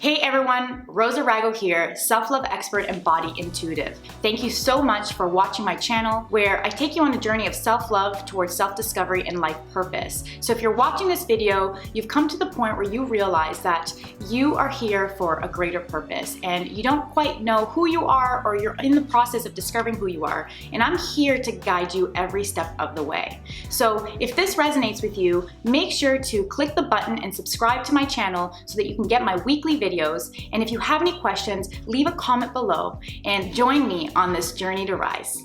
Hey everyone, Rosa Rago here, self-love expert and body intuitive. Thank you so much for watching my channel where I take you on a journey of self-love towards self-discovery and life purpose. So if you're watching this video, you've come to the point where you realize that you are here for a greater purpose and you don't quite know who you are, or you're in the process of discovering who you are, and I'm here to guide you every step of the way. So if this resonates with you, make sure to click the button and subscribe to my channel so that you can get my weekly videos. And if you have any questions, leave a comment below and join me on this journey to rise.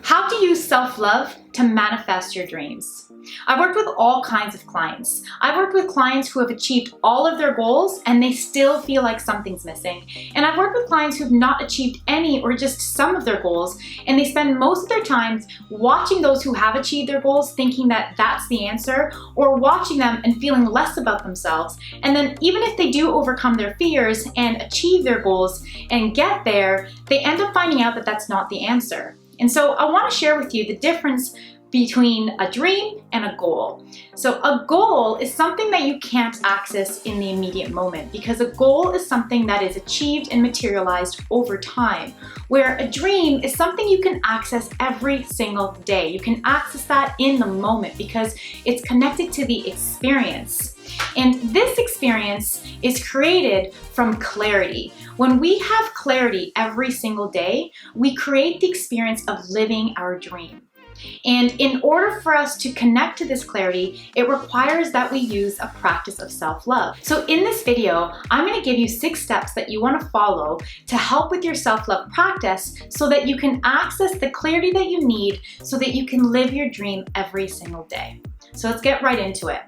How to use self-love to manifest your dreams. I've worked with all kinds of clients. I've worked with clients who have achieved all of their goals and they still feel like something's missing. And I've worked with clients who have not achieved any or just some of their goals, and they spend most of their time watching those who have achieved their goals thinking that that's the answer, or watching them and feeling less about themselves. And then even if they do overcome their fears and achieve their goals and get there, they end up finding out that that's not the answer. And so I want to share with you the difference between a dream and a goal. So a goal is something that you can't access in the immediate moment, because a goal is something that is achieved and materialized over time, where a dream is something you can access every single day. You can access that in the moment because it's connected to the experience. And this experience is created from clarity. When we have clarity every single day, we create the experience of living our dream. And in order for us to connect to this clarity, it requires that we use a practice of self-love. So in this video, I'm going to give you 6 steps that you want to follow to help with your self-love practice so that you can access the clarity that you need so that you can live your dream every single day. So let's get right into it.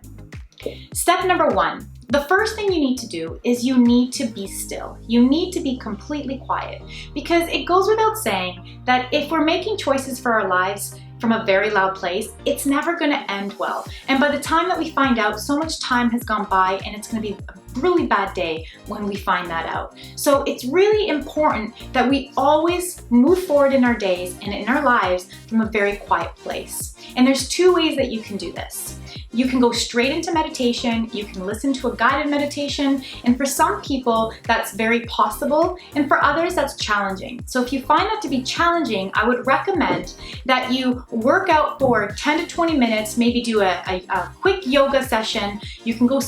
Step number 1. The first thing you need to do is you need to be still. You need to be completely quiet, because it goes without saying that if we're making choices for our lives from a very loud place, it's never going to end well. And by the time that we find out, so much time has gone by and it's going to be a really bad day when we find that out. So it's really important that we always move forward in our days and in our lives from a very quiet place. And there's 2 ways that you can do this. You can go straight into meditation, you can listen to a guided meditation, and for some people that's very possible, and for others that's challenging. So if you find that to be challenging, I would recommend that you work out for 10 to 20 minutes, maybe do a quick yoga session. You can go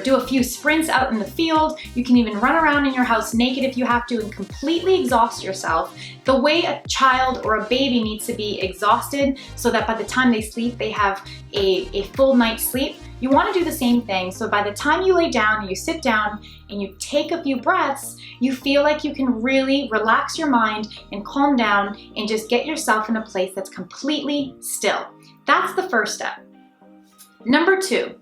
do a few sprints out in the field. You can even run around in your house naked if you have to and completely exhaust yourself the way a child or a baby needs to be exhausted so that by the time they sleep, they have a full night's sleep. You want to do the same thing, so by the time you lay down and you sit down and you take a few breaths, you feel like you can really relax your mind and calm down and just get yourself in a place that's completely still. That's the first step. Number 2.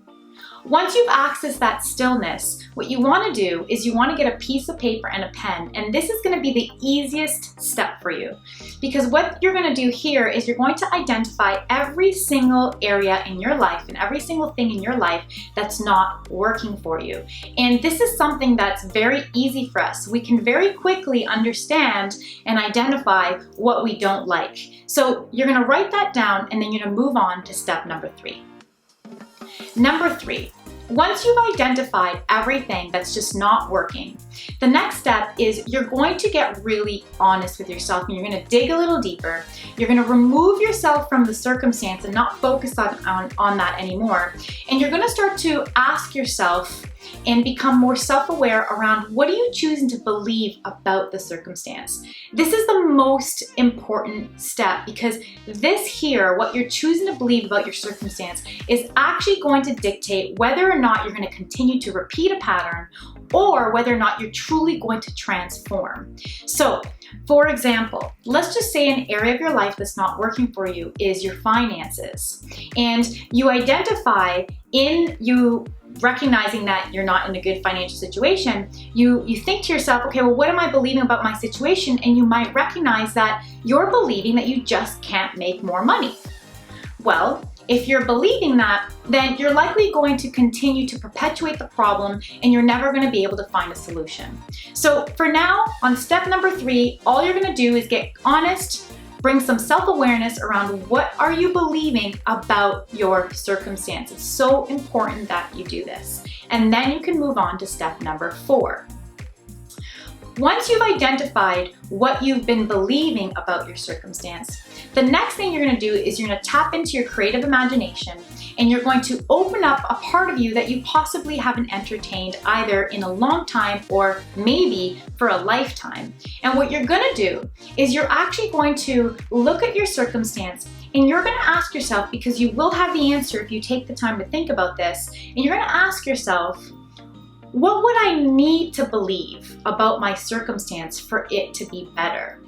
Once you've accessed that stillness, what you want to do is you want to get a piece of paper and a pen, and this is going to be the easiest step for you, because what you're going to do here is you're going to identify every single area in your life and every single thing in your life that's not working for you. And this is something that's very easy for us. We can very quickly understand and identify what we don't like. So you're going to write that down, and then you're going to move on to step number 3. Number 3, once you've identified everything that's just not working, the next step is you're going to get really honest with yourself, and you're going to dig a little deeper. You're going to remove yourself from the circumstance and not focus on that anymore. And you're going to start to ask yourself and become more self-aware around what are you choosing to believe about the circumstance. This is the most important step, because this here, what you're choosing to believe about your circumstance, is actually going to dictate whether or not you're going to continue to repeat a pattern or whether or not you're truly going to transform. So, for example, let's just say an area of your life that's not working for you is your finances, and you identify in you recognizing that you're not in a good financial situation, you think to yourself, okay, well, what am I believing about my situation? And you might recognize that you're believing that you just can't make more money. Well, if you're believing that, then you're likely going to continue to perpetuate the problem and you're never going to be able to find a solution. So for now, on step number 3, all you're going to do is get honest, bring some self-awareness around what are you believing about your circumstance. It's so important that you do this. And then you can move on to step number 4. once you've identified what you've been believing about your circumstance, the next thing you're going to do is you're going to tap into your creative imagination, and you're going to open up a part of you that you possibly haven't entertained either in a long time or maybe for a lifetime. And what you're going to do is you're actually going to look at your circumstance, and you're going to ask yourself, because you will have the answer if you take the time to think about this, and you're going to ask yourself, what would I need to believe about my circumstance for it to be better?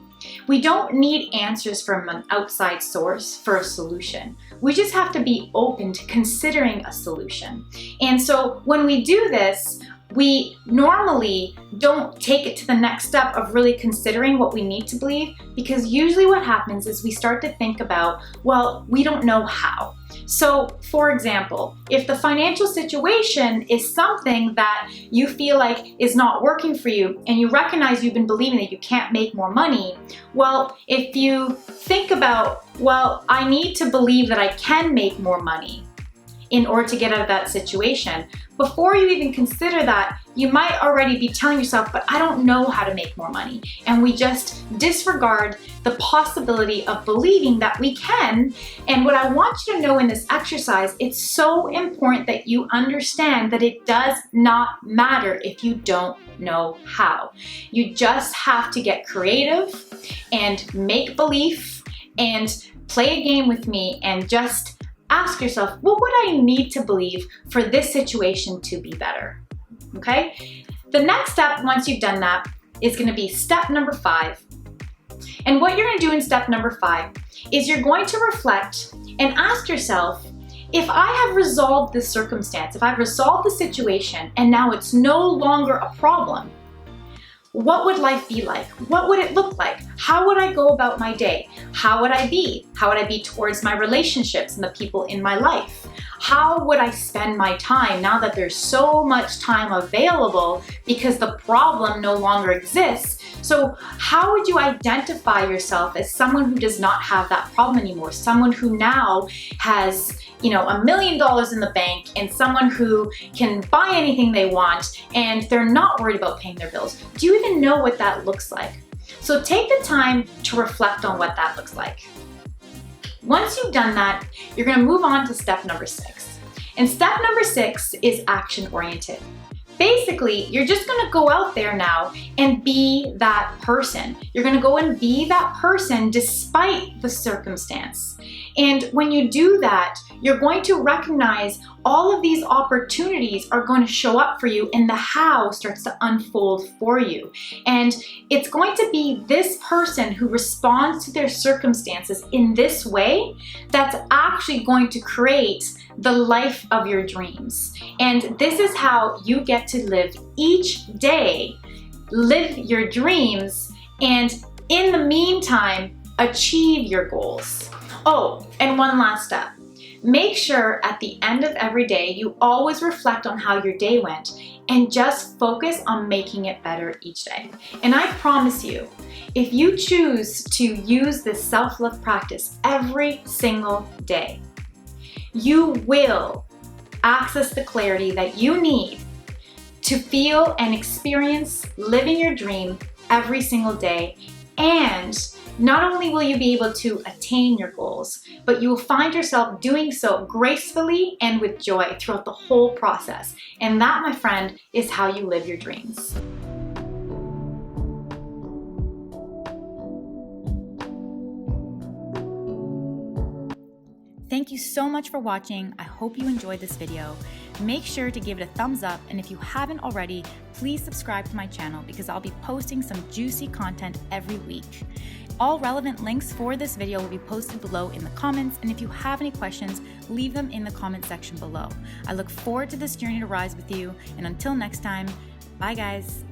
We don't need answers from an outside source for a solution. We just have to be open to considering a solution. And so when we do this, we normally don't take it to the next step of really considering what we need to believe, because usually what happens is we start to think about, well, we don't know how. So, for example, if the financial situation is something that you feel like is not working for you, and you recognize you've been believing that you can't make more money, well, if you think about, well, I need to believe that I can make more money in order to get out of that situation, before you even consider that, you might already be telling yourself, but I don't know how to make more money. And we just disregard the possibility of believing that we can. And what I want you to know in this exercise, it's so important that you understand that it does not matter if you don't know how. You just have to get creative and make belief and play a game with me and just ask yourself, what would I need to believe for this situation to be better? Okay? The next step, once you've done that, is going to be step number 5. And what you're going to do in step number 5 is you're going to reflect and ask yourself, if I have resolved this circumstance, if I've resolved the situation and now it's no longer a problem, what would life be like? What would it look like? How would I go about my day? How would I be? How would I be towards my relationships and the people in my life? How would I spend my time now that there's so much time available because the problem no longer exists? So how would you identify yourself as someone who does not have that problem anymore? Someone who now has, $1 million in the bank, and someone who can buy anything they want and they're not worried about paying their bills. Do you even know what that looks like? So take the time to reflect on what that looks like. Once you've done that, you're going to move on to step number 6. And step number 6 is action-oriented. Basically, you're just going to go out there now and be that person. You're going to go and be that person despite the circumstance. And when you do that, you're going to recognize all of these opportunities are going to show up for you, and the how starts to unfold for you. And it's going to be this person who responds to their circumstances in this way that's actually going to create the life of your dreams. And this is how you get to live each day, live your dreams, and in the meantime, achieve your goals. Oh, and one last step. Make sure at the end of every day, you always reflect on how your day went and just focus on making it better each day. And I promise you, if you choose to use this self-love practice every single day, you will access the clarity that you need to feel and experience living your dream every single day. And not only will you be able to attain your goals, but you will find yourself doing so gracefully and with joy throughout the whole process. And that, my friend, is how you live your dreams. Thank you so much for watching. I hope you enjoyed this video. Make sure to give it a thumbs up, and if you haven't already, please subscribe to my channel because I'll be posting some juicy content every week. All relevant links for this video will be posted below in the comments, and if you have any questions, leave them in the comment section below. I look forward to this journey to rise with you, and until next time, bye guys.